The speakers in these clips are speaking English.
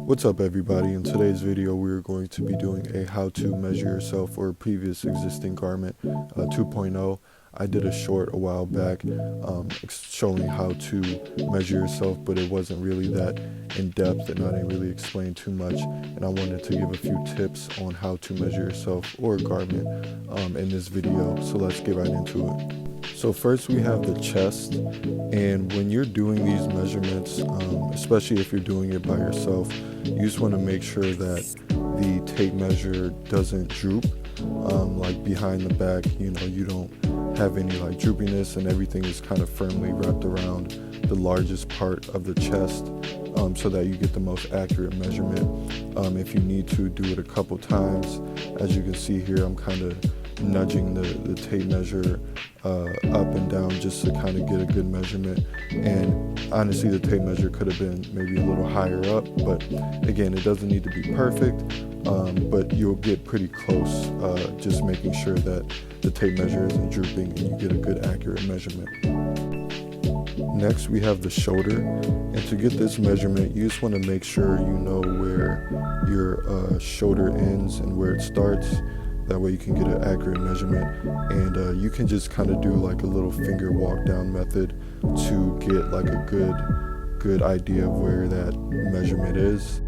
What's up everybody? In today's video we're going to be doing a how to measure yourself for a previous existing garment 2.0. I did a short a while back showing how to measure yourself, but it wasn't really that in depth and I didn't really explain too much, and I wanted to give a few tips on how to measure yourself or a garment in this video. So let's get right into it. So first we have the chest, and when you're doing these measurements, especially if you're doing it by yourself, you just want to make sure that the tape measure doesn't droop, like behind the back, you don't have any like droopiness, and everything is kind of firmly wrapped around the largest part of the chest, so that you get the most accurate measurement. If you need to, do it a couple times. As you can see here, I'm kind of nudging the tape measure up and down just to kind of get a good measurement. And honestly, the tape measure could have been maybe a little higher up, but again, it doesn't need to be perfect, but you'll get pretty close, just making sure that the tape measure isn't drooping and you get a good accurate measurement. Next we have the shoulder, and to get this measurement you just want to make sure you know where your shoulder ends and where it starts. That way you can get an accurate measurement, and you can just kind of do like a little finger walk down method to get like a good idea of where that measurement is.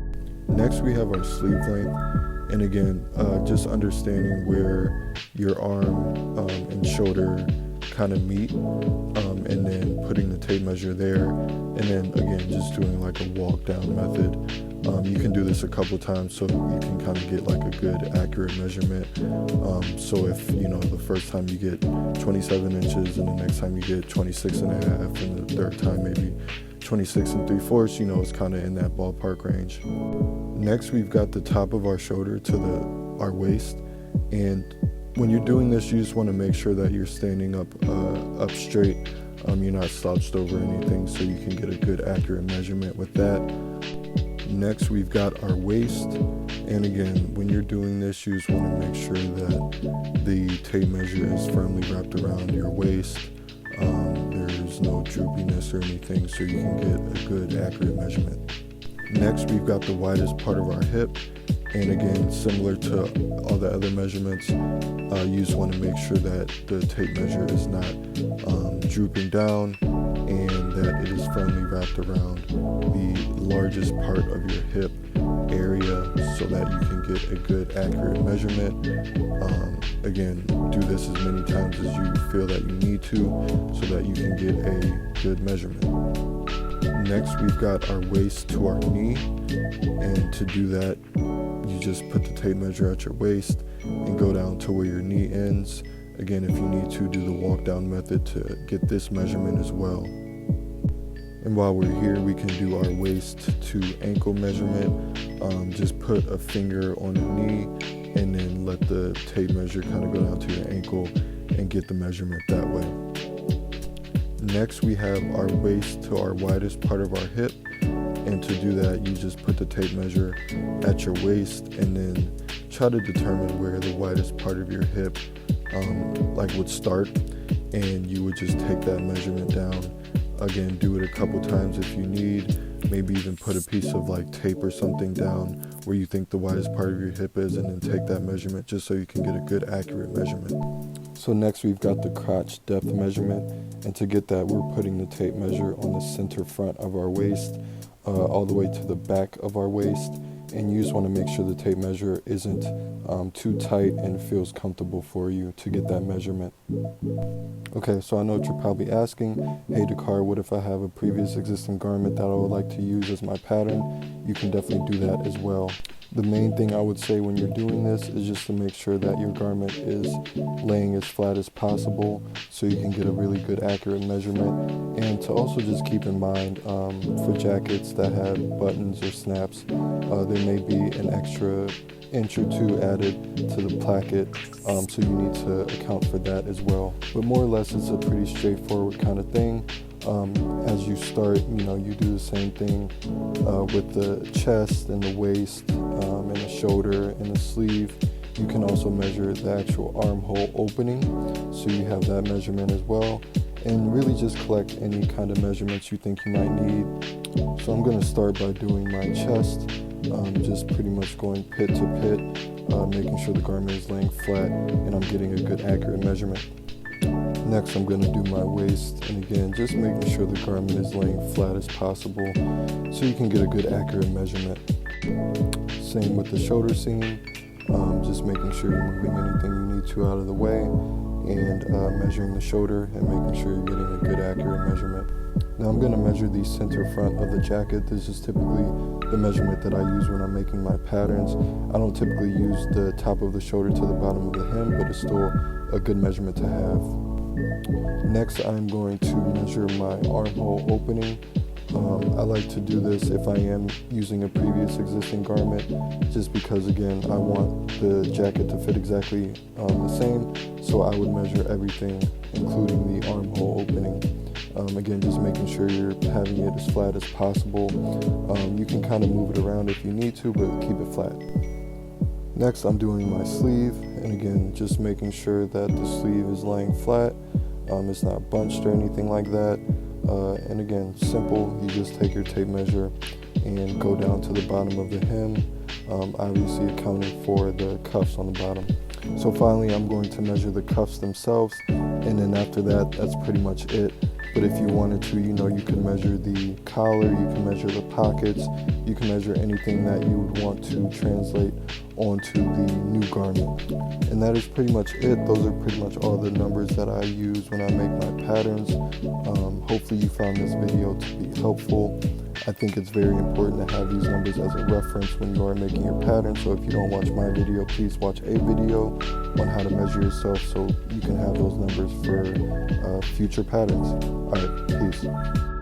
Next we have our sleeve length, and again, just understanding where your arm and shoulder kind of meet, and then putting the tape measure there, and then again just doing like a walk down method. You can do this a couple times so you can kind of get like a good accurate measurement. So if the first time you get 27 inches and the next time you get 26 and a half and the third time maybe 26 and 3/4, it's kind of in that ballpark range. Next we've got the top of our shoulder to our waist, and when you're doing this you just want to make sure that you're standing up straight. You're not slouched over anything, so you can get a good accurate measurement with that. Next we've got our waist, and again, when you're doing this you just want to make sure that the tape measure is firmly wrapped around your waist. There's no droopiness or anything, so you can get a good accurate measurement. Next we've got the widest part of our hip, and again, similar to all the other measurements, you just want to make sure that the tape measure is not drooping down, and that it is firmly wrapped around the largest part of your hip area so that you can get a good accurate measurement. Again, do this as many times as you feel that you need to so that you can get a good measurement. Next we've got our waist to our knee, and to do that you just put the tape measure at your waist and go down to where your knee ends. Again, if you need to, do the walk down method to get this measurement as well. And while we're here, we can do our waist to ankle measurement. Just put a finger on the knee and then let the tape measure kind of go down to your ankle and get the measurement that way. Next we have our waist to our widest part of our hip, and to do that you just put the tape measure at your waist and then try to determine where the widest part of your hip would start, and you would just take that measurement down. Again, do it a couple times if you need. Maybe even put a piece of like tape or something down where you think the widest part of your hip is, and then take that measurement just so you can get a good accurate measurement. So next we've got the crotch depth measurement, and to get that we're putting the tape measure on the center front of our waist, all the way to the back of our waist, and you just want to make sure the tape measure isn't too tight and feels comfortable for you to get that measurement. Okay, so I know what you're probably asking, hey Dakar, what if I have a previous existing garment that I would like to use as my pattern? You can definitely do that as well. The main thing I would say when you're doing this is just to make sure that your garment is laying as flat as possible so you can get a really good accurate measurement, and to also just keep in mind for jackets that have buttons or snaps, there may be an extra inch or two added to the placket, so you need to account for that as well. But more or less it's a pretty straightforward kind of thing. As you start, you do the same thing with the chest and the waist, and the shoulder and the sleeve. You can also measure the actual armhole opening, so you have that measurement as well, and really just collect any kind of measurements you think you might need. So I'm going to start by doing my chest. just pretty much going pit to pit, making sure the garment is laying flat and I'm getting a good accurate measurement. Next, I'm going to do my waist, and again, just making sure the garment is laying flat as possible so you can get a good accurate measurement. Same with the shoulder seam, just making sure you're moving anything you need to out of the way, and measuring the shoulder and making sure you're getting a good accurate measurement. Now I'm going to measure the center front of the jacket. This is typically the measurement that I use when I'm making my patterns. I don't typically use the top of the shoulder to the bottom of the hem, but it's still a good measurement to have. Next, I'm going to measure my armhole opening. I like to do this if I am using a previous existing garment, just because again I want the jacket to fit exactly the same, so I would measure everything including the armhole opening. Again, just making sure you're having it as flat as possible. You can kind of move it around if you need to, but keep it flat. Next, I'm doing my sleeve, and again just making sure that the sleeve is laying flat, it's not bunched or anything like that. And again, simple, you just take your tape measure and go down to the bottom of the hem, obviously accounting for the cuffs on the bottom. So finally, I'm going to measure the cuffs themselves, and then after that, that's pretty much it. But if you wanted to, you can measure the collar, you can measure the pockets, you can measure anything that you would want to translate onto the new garment. And that is pretty much it. Those are pretty much all the numbers that I use when I make my patterns. Hopefully you found this video to be helpful. I think it's very important to have these numbers as a reference when you are making your pattern. So if you don't watch my video, please watch a video on how to measure yourself so you can have those numbers for future patterns. All right, peace.